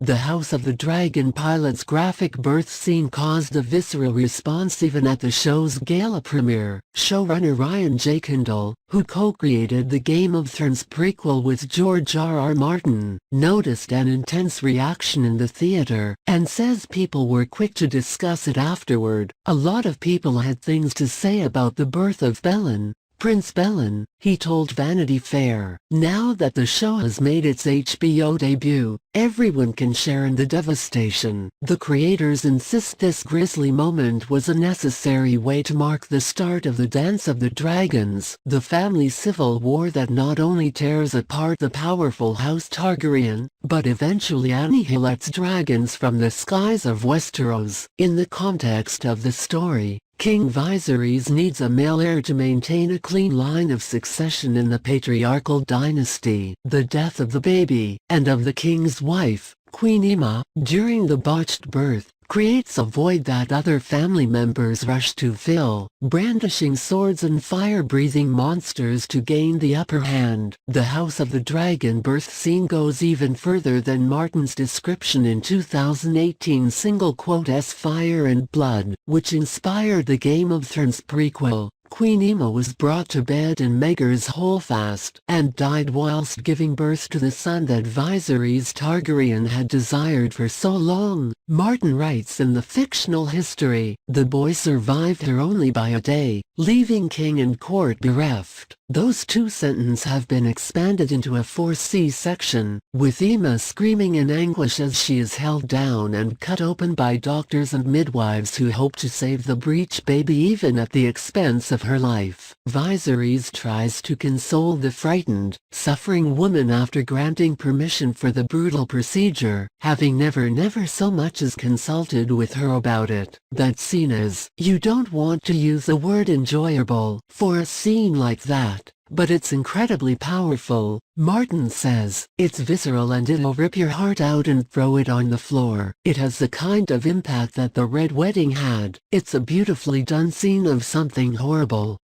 The House of the Dragon pilot's graphic birth scene caused a visceral response even at the show's gala premiere. Showrunner Ryan J. Kendall, who co-created the Game of Thrones prequel with George R.R. Martin, noticed an intense reaction in the theater, and says people were quick to discuss it afterward. "A lot of people had things to say about the birth of Bellen, Prince Bellen," he told Vanity Fair. "Now that the show has made its HBO debut, everyone can share in the devastation. The creators insist this grisly moment was a necessary way to mark the start of the Dance of the Dragons, the family civil war that not only tears apart the powerful House Targaryen, but eventually annihilates dragons from the skies of Westeros." In the context of the story, King Viserys needs a male heir to maintain a clean line of succession in the patriarchal dynasty. The death of the baby, and of the king's wife, Queen Aemma, during the botched birth, creates a void that other family members rush to fill, brandishing swords and fire-breathing monsters to gain the upper hand. The House of the Dragon birth scene goes even further than Martin's description in 2018 single quote "S Fire and Blood," which inspired the Game of Thrones prequel. Queen Aemma was brought to bed in Maegor's Holdfast and died whilst giving birth to the son that Viserys Targaryen had desired for so long. Martin writes in the fictional history, "The boy survived her only by a day, leaving king and court bereft." Those two sentences have been expanded into a 4C section, with Aemma screaming in anguish as she is held down and cut open by doctors and midwives who hope to save the breech baby even at the expense of her life. Viserys tries to console the frightened, suffering woman after granting permission for the brutal procedure, having never so much as consulted with her about it. That scene is, you don't want to use the word enjoyable for a scene like that, but it's incredibly powerful. Martin says, "It's visceral and it'll rip your heart out and throw it on the floor. It has the kind of impact that the Red Wedding had. It's a beautifully done scene of something horrible,